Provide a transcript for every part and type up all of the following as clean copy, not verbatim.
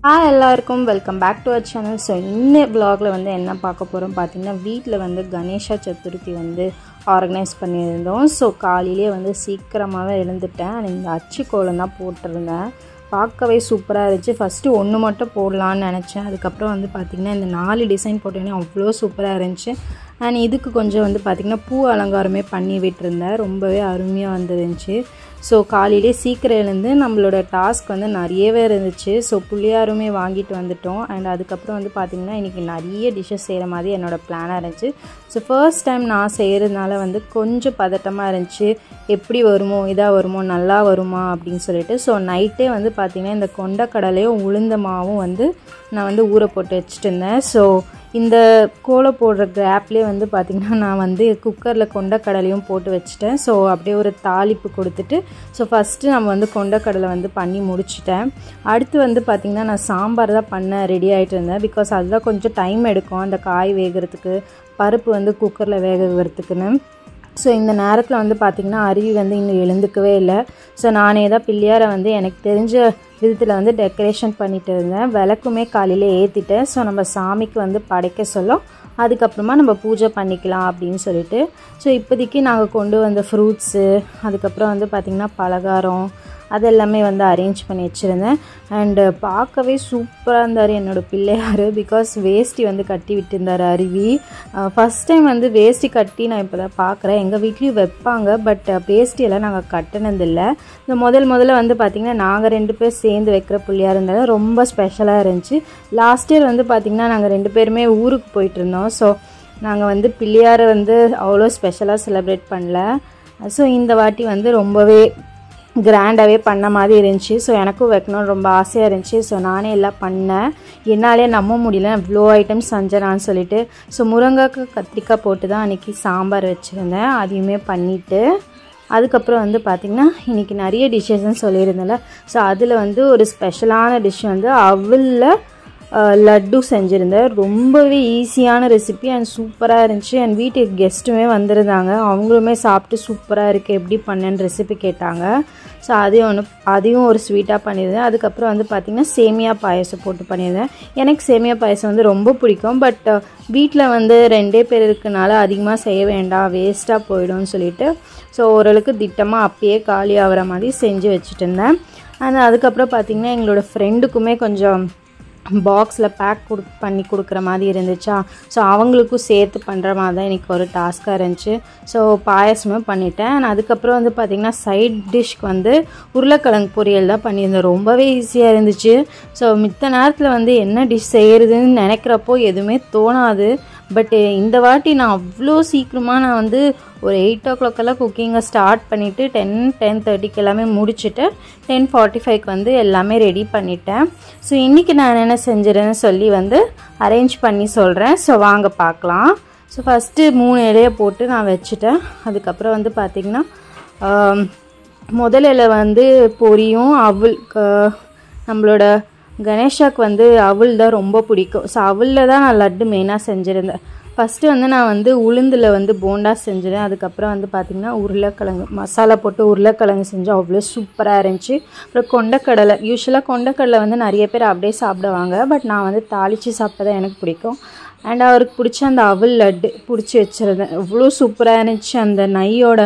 Hi எல்லாருக்கும் welcome back to our channel. So இந்த vlogல வந்து என்ன பார்க்க போகிறோம் பார்த்தீங்கன்னா, வீட்டில் வந்து கணேஷா சதுர்த்தி வந்து ஆர்கனைஸ் பண்ணியிருந்தோம். ஸோ காலையிலே வந்து சீக்கிரமாகவே எழுந்துட்டேன். இந்த அச்சு கோலம் தான் போட்டிருந்தேன். பார்க்கவே சூப்பராக இருந்துச்சு. ஃபஸ்ட்டு ஒன்று மட்டும் போடலான்னு நினச்சேன். அதுக்கப்புறம் வந்து பார்த்திங்கன்னா இந்த 4 டிசைன் போட்டோன்னே அவ்வளோ சூப்பராக இருந்துச்சு. அண்ட் இதுக்கு கொஞ்சம் வந்து பார்த்திங்கன்னா பூ அலங்காரமே பண்ணி விட்டுருந்தேன். ரொம்பவே அருமையாக வந்துருந்துச்சு. ஸோ காலையிலே சீக்கிரம் எழுந்து நம்மளோட டாஸ்க் வந்து நிறையவே இருந்துச்சு. ஸோ புளியாருமே வாங்கிட்டு வந்துட்டோம். அண்ட் அதுக்கப்புறம் வந்து பார்த்திங்கன்னா இன்றைக்கி நிறைய டிஷ்ஷஸ் செய்கிற மாதிரி என்னோடய பிளானாக இருந்துச்சு. ஸோ ஃபர்ஸ்ட் டைம் நான் செய்கிறதுனால வந்து கொஞ்சம் பதட்டமாக இருந்துச்சு. எப்படி வருமோ, இதாக வருமோ, நல்லா வருமா அப்படின்னு சொல்லிட்டு. ஸோ நைட்டே வந்து பார்த்திங்கன்னா இந்த கொண்டக்கடலையும் உளுந்த மாவும் வந்து நான் வந்து ஊற போட்டு வச்சுட்டு இருந்தேன். ஸோ இந்த கோலம் போடுற கேப்லேயே வந்து பார்த்திங்கன்னா நான் வந்து குக்கரில் கொண்டக்கடலையும் போட்டு வச்சுட்டேன். ஸோ அப்படியே ஒரு தாளிப்பு கொடுத்துட்டு ஸோ ஃபஸ்ட்டு நம்ம வந்து கொண்டக்கடலை வந்து பண்ணி முடிச்சிட்டேன். அடுத்து வந்து பார்த்திங்கன்னா நான் சாம்பார் தான் பண்ண ரெடி ஆகிட்டு இருந்தேன். பிகாஸ் அதுதான் கொஞ்சம் டைம் எடுக்கும் அந்த காய் வேகிறதுக்கு, பருப்பு வந்து குக்கரில் வேக வைக்கிறதுக்குன்னு. ஸோ இந்த நேரத்தில் வந்து பார்த்திங்கன்னா அருவி வந்து இன்னும் எழுந்துக்கவே இல்லை. ஸோ நானே தான் பிள்ளையாரை வந்து எனக்கு தெரிஞ்ச விதத்தில் வந்து டெக்கரேஷன் பண்ணிகிட்டு இருந்தேன். விளக்குமே காலையில் ஏற்றிட்டேன். ஸோ நம்ம சாமிக்கு வந்து படைக்க சொல்ல அதுக்கப்புறமா நம்ம பூஜை பண்ணிக்கலாம் அப்படின்னு சொல்லிட்டு. ஸோ இப்போதைக்கு நாங்கள் கொண்டு வந்த ஃப்ரூட்ஸு, அதுக்கப்புறம் வந்து பார்த்திங்கன்னா பலகாரம் அதெல்லாமே வந்து அரேஞ்ச் பண்ணி வச்சுருந்தேன். அண்டு பார்க்கவே சூப்பராக இருந்தார் என்னோடய பிள்ளையார். பிகாஸ் வேஷ்டி வந்து கட்டி விட்டுருந்தார் அருவி. ஃபஸ்ட் டைம் வந்து வேஷ்டி கட்டி நான் இப்போ தான் பார்க்குறேன். எங்கள் வீட்லேயும் வைப்பாங்க, பட் வேஷ்டியெல்லாம் நாங்கள் கட்டினதில்லை. இந்த முதல்ல வந்து பார்த்திங்கன்னா நாங்கள் 2 பேர் சேர்ந்து வைக்கிற பிள்ளையார் இருந்தாலும் ரொம்ப ஸ்பெஷலாக இருந்துச்சு. லாஸ்ட் இயர் வந்து பார்த்திங்கன்னா நாங்கள் 2 பேருமே ஊருக்கு போயிட்டுருந்தோம். ஸோ நாங்கள் வந்து பிள்ளையாரை வந்து அவ்வளோ ஸ்பெஷலாக செலிப்ரேட் பண்ணல. ஸோ இந்த வாட்டி வந்து ரொம்பவே கிராண்டாகவே பண்ண மாதிரி இருந்துச்சு. ஸோ எனக்கும் வைக்கணும்னு ரொம்ப ஆசையாக இருந்துச்சு. ஸோ நானே எல்லாம் பண்ணேன். என்னாலே நம்ப முடியல இவ்வளோ ஐட்டம்ஸ் செஞ்சேனான்னு சொல்லிட்டு. ஸோ முருங்கைக்காய் கத்திரிக்காய் போட்டு தான் அன்றைக்கி சாம்பார் வச்சுருந்தேன். அதையுமே பண்ணிவிட்டு அதுக்கப்புறம் வந்து பார்த்திங்கன்னா இன்றைக்கி நிறைய டிஷ்ஷஸ்ன்னு சொல்லியிருந்தேன்ல. ஸோ அதில் வந்து ஒரு ஸ்பெஷலான டிஷ் வந்து அவலில் லட்டு செஞ்சுருந்தேன். ரொம்பவே ஈஸியான ரெசிபி அண்ட் சூப்பராக இருந்துச்சு. அண்ட் வீட்டுக்கு கெஸ்ட்டுமே வந்திருந்தாங்க. அவங்களுமே சாப்பிட்டு சூப்பராக இருக்குது, எப்படி பண்ணேன்னு ரெசிபி கேட்டாங்க. ஸோ அதையும் ஒரு ஸ்வீட்டாக பண்ணியிருந்தேன். அதுக்கப்புறம் வந்து பார்த்திங்கன்னா சேமியா பாயசம் போட்டு பண்ணியிருந்தேன். எனக்கு சேமியா பாயசம் வந்து ரொம்ப பிடிக்கும். பட் வீட்டில் வந்து 2 பேர் இருக்கனால அதிகமாக செய்ய வேண்டாம், வேஸ்ட்டாக போயிடும்னு சொல்லிட்டு ஸோ ஓரளவுக்கு திட்டமாக அப்பயே காலி ஆகிற மாதிரி செஞ்சு வச்சுட்டு இருந்தேன். ஆனால் அதுக்கப்புறம் பார்த்திங்கன்னா எங்களோட ஃப்ரெண்டுக்குமே கொஞ்சம் பாக்ஸில் பேக் பண்ணி கொடுக்குற மாதிரி இருந்துச்சா. ஸோ அவங்களுக்கும் சேர்த்து பண்ணுற மாதிரி தான் இன்றைக்கி ஒரு டாஸ்க்காக இருந்துச்சு. ஸோ பாயசமும் பண்ணிட்டேன். அதுக்கப்புறம் வந்து பார்த்திங்கன்னா சைட் டிஷ்க்கு வந்து உருளைக்கிழங்கு பொரியல் தான் பண்ணியிருந்தேன். ரொம்பவே ஈஸியாக இருந்துச்சு. ஸோ மித்த நேரத்தில் வந்து என்ன டிஷ் செய்கிறதுன்னு நினைக்கிறப்போ எதுவுமே தோணாது. பட் இந்த வாட்டி நான் அவ்வளோ சீக்கிரமாக நான் வந்து ஒரு 8 o'clock குக்கிங்கை ஸ்டார்ட் பண்ணிவிட்டு 10:30 எல்லாமே முடிச்சுட்டு 10:45 வந்து எல்லாமே ரெடி பண்ணிட்டேன். ஸோ இன்றைக்கி நான் என்ன செஞ்சிடறேன்னு சொல்லி வந்து அரேஞ்ச் பண்ணி சொல்கிறேன். ஸோ வாங்க பார்க்கலாம். ஸோ ஃபஸ்ட்டு 3 இலையை போட்டு நான் வச்சுட்டேன். அதுக்கப்புறம் வந்து பார்த்திங்கன்னா முதல்ல வந்து பொரியும் அவல். நம்மளோட கணேஷாவுக்கு வந்து அவல் தான் ரொம்ப பிடிக்கும். ஸோ அவலில் தான் நான் லட்டு மெயினாக செஞ்சுருந்தேன். ஃபஸ்ட்டு வந்து நான் வந்து உளுந்தில் வந்து போண்டா செஞ்சுருந்தேன். அதுக்கப்புறம் வந்து பார்த்திங்கன்னா உருளைக்கிழங்கு மசாலா போட்டு உருளைக்கிழங்கு செஞ்சு அவ்வளோ சூப்பராக இருந்துச்சு. அப்புறம் கொண்டக்கடலை, யூஸ்வலாக கொண்டக்கடலை வந்து நிறைய பேர் அப்படியே சாப்பிடுவாங்க. பட் நான் வந்து தாளித்து சாப்பிட்டதான் எனக்கு பிடிக்கும். அண்ட் அவருக்கு பிடிச்ச அந்த அவல் லட்டு பிடிச்சி வச்சுருந்தேன். அவ்வளோ சூப்பராக இருந்துச்சு. அந்த நெய்யோட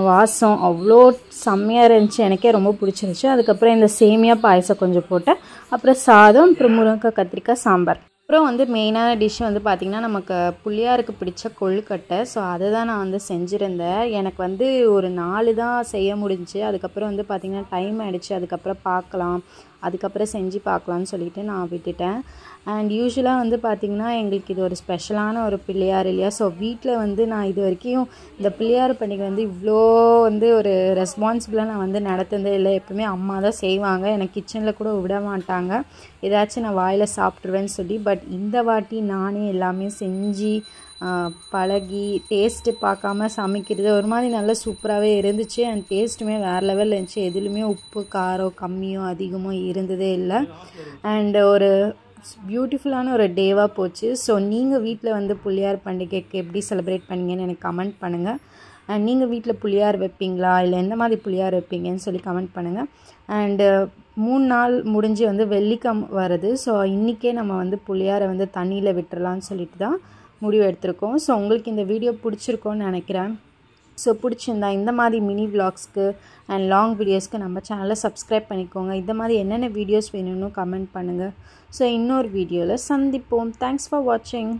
வாசம் அவ்வளோ செம்மையாக இருந்துச்சு. எனக்கே ரொம்ப பிடிச்சிருந்துச்சு. அதுக்கப்புறம் இந்த சேமியா பாயசம் கொஞ்சம் போட்டேன். அப்புறம் சாதம், அப்புறம் முருங்கைக்காய் கத்திரிக்காய் சாம்பார். அப்புறம் வந்து மெயினான டிஷ் வந்து பார்த்திங்கன்னா நமக்கு புள்ளியாருக்கு பிடிச்ச கொழுக்கட்டை. ஸோ அதை தான் நான் வந்து செஞ்சுருந்தேன். எனக்கு வந்து ஒரு 4 தான் செய்ய முடிஞ்சுச்சு. அதுக்கப்புறம் வந்து பார்த்திங்கன்னா டைம் ஆகிடுச்சு. அதுக்கப்புறம் செஞ்சு பார்க்கலான்னு சொல்லிட்டு நான் விட்டுட்டேன். அண்ட் யூஸ்வலாக வந்து பார்த்திங்கன்னா எங்களுக்கு இது ஒரு ஸ்பெஷலான ஒரு பிள்ளையார் இல்லையா. ஸோ வீட்டில் வந்து நான் இது வரைக்கும் இந்த பிள்ளையார் பண்டிகை வந்து இவ்வளோ வந்து ஒரு ரெஸ்பான்சிபிளாக நான் வந்து நடத்துனதே இல்லை. எப்பவுமே அம்மா தான் செய்வாங்க. எனக்கு கிச்சனில் கூட விட மாட்டாங்க. ஏதாச்சும் நான் வாயில் சாப்பிட்ருவேன்னு சொல்லி. பட் இந்த வாட்டி நானே எல்லாமே செஞ்சு பழகி டேஸ்ட்டு பார்க்காம சமைக்கிறது ஒரு மாதிரி நல்லா சூப்பராகவே இருந்துச்சு. அண்ட் டேஸ்ட்டுமே வேறு லெவலில் இருந்துச்சு. எதுலேயுமே உப்பு காரம் கம்மியோ அதிகமோ இருந்ததே இல்லை. அண்ட் ஒரு பியூட்டிஃபுல்லான ஒரு டேவாக போச்சு. ஸோ நீங்கள் வீட்டில் வந்து பிள்ளையார் பண்டிகைக்கு எப்படி செலிப்ரேட் பண்ணீங்கன்னு எனக்கு கமெண்ட் பண்ணுங்கள். அண்ட் நீங்கள் வீட்டில் புளியார் வைப்பீங்களா, இல்லை எந்த மாதிரி புளியார் வைப்பீங்கன்னு சொல்லி கமெண்ட் பண்ணுங்கள். அண்டு 3 நாள் முடிஞ்சு வந்து வெள்ளிக்கிழமை வருது. ஸோ இன்றைக்கே நம்ம வந்து புளியாரை வந்து தண்ணியில் விட்டுறலான்னு சொல்லிட்டு தான் முடிவு எடுத்திருக்கோம். ஸோ உங்களுக்கு இந்த வீடியோ பிடிச்சிருக்கோன்னு நினைக்கிறேன். ஸோ பிடிச்சிருந்தா இந்த மாதிரி மினி விலாக்ஸ்க்கு அண்ட் லாங் வீடியோஸ்க்கு நம்ம சேனலை சப்ஸ்கிரைப் பண்ணிக்கோங்க. இந்த மாதிரி என்னென்ன வீடியோஸ் வேணும்னு கமெண்ட் பண்ணுங்கள். ஸோ இன்னொரு வீடியோவில் சந்திப்போம். தேங்க்ஸ் ஃபார் வாட்சிங்.